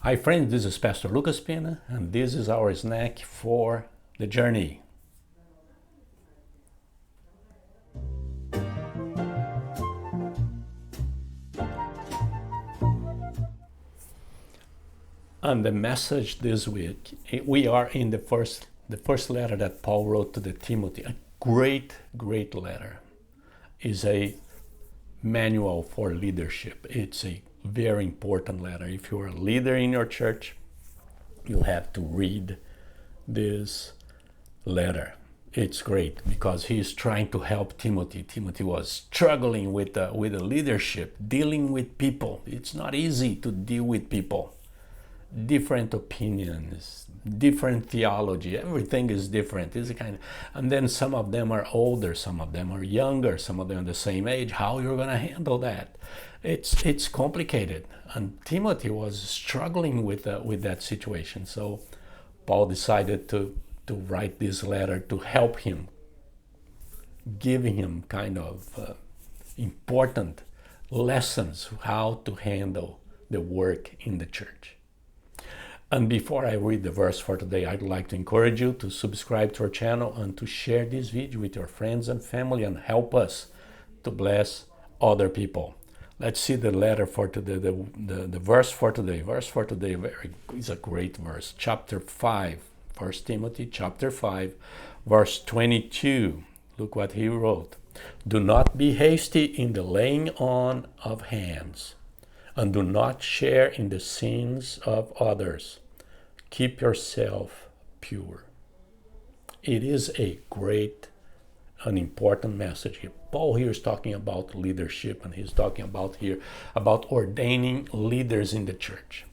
Hi friends, this is Pastor Lucas Pena, and this is our snack for the journey. And the message this week, we are in the first letter that Paul wrote to the Timothy. A great letter. Is a manual for leadership. It's a very important letter. If you're a leader in your church, you have to read this letter. It's great because he's trying to help Timothy. Timothy was struggling with the leadership, dealing with people. It's not easy to deal with people. Different opinions, different theology. Everything is different. It's a kind of, and then some of them are older, some of them are younger, some of them are the same age. How you're going to handle that? It's complicated. And Timothy was struggling with that situation. So Paul decided to write this letter to help him, giving him kind of important lessons how to handle the work in the church. And before I read the verse for today, I'd like to encourage you to subscribe to our channel and to share this video with your friends and family and help us to bless other people. Let's see the letter for today, the verse for today. Verse for today is a great verse. Chapter 5, 1 Timothy chapter 5, verse 22. Look what he wrote. Do not be hasty in the laying on of hands, and do not share in the sins of others. Keep yourself pure. It is a great, an important message here. Paul here is talking about leadership, and he's talking about here about ordaining leaders in the church.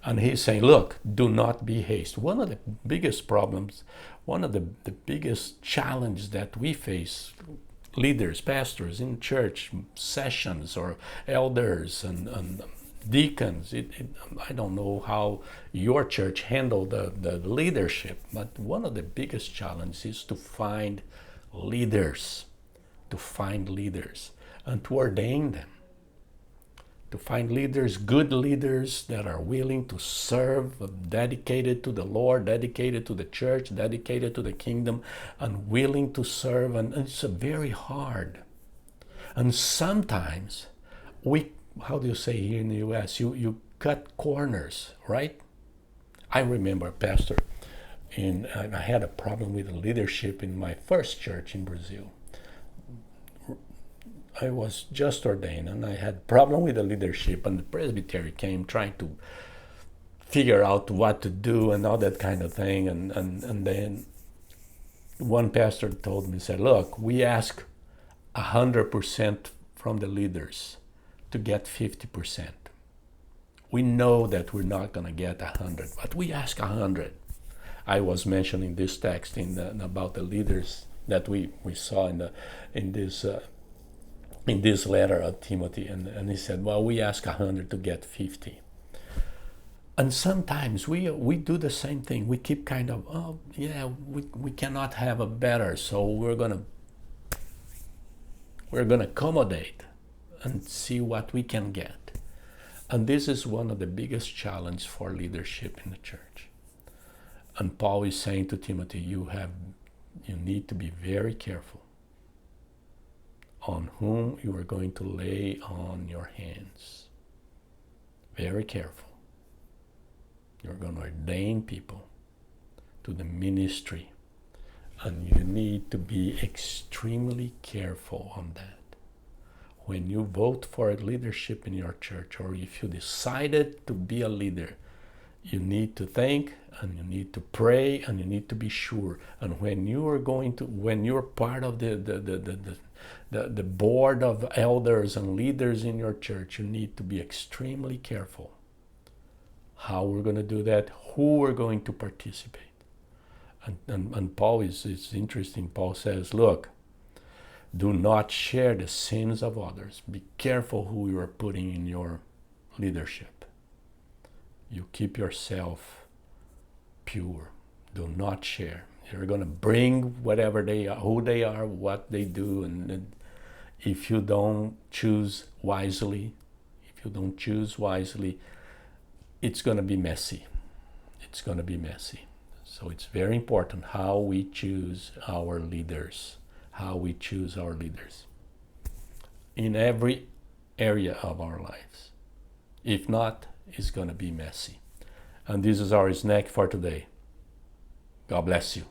And he's saying, look, do not be hasty. One of the biggest problems, one of the biggest challenges that we face, leaders, pastors in church sessions or elders and deacons, I don't know how your church handled the leadership, but one of the biggest challenges is to find leaders, and to ordain them. To find leaders, good leaders that are willing to serve, dedicated to the Lord, dedicated to the church, dedicated to the kingdom, and willing to serve. And it's very hard. And sometimes how do you say here in the U.S., you cut corners, right? I remember, Pastor, I had a problem with the leadership in my first church in Brazil. I was just ordained and I had a problem with the leadership, and the presbytery came trying to figure out what to do and all that kind of thing. And then one pastor told me, said, look, we ask 100% from the leaders to get 50%. We know that we're not going to get 100, but we ask 100. I was mentioning this text about the leaders that we saw in this letter of Timothy, and he said, well, we ask 100 to get 50. And sometimes we do the same thing. We keep kind of, oh yeah, we cannot have a better, so we're gonna accommodate and see what we can get. And this is one of the biggest challenges for leadership in the church. And Paul is saying to Timothy, you need to be very careful on whom you are going to lay on your hands. Very careful. You're going to ordain people to the ministry, and you need to be extremely careful on that. When you vote for a leadership in your church, or if you decided to be a leader, you need to think, and you need to pray, and you need to be sure. And when you're part of the board of elders and leaders in your church, you need to be extremely careful how we're going to do that, who we're going to participate. And Paul is interesting. Paul says, look, do not share the sins of others. Be careful who you are putting in your leadership. You keep yourself pure. Do not share. You're going to bring whatever they are, who they are, what they do, and if you don't choose wisely, it's going to be messy. It's going to be messy. So it's very important how we choose our leaders, how we choose our leaders in every area of our lives. If not, it's going to be messy. And this is our snack for today. God bless you.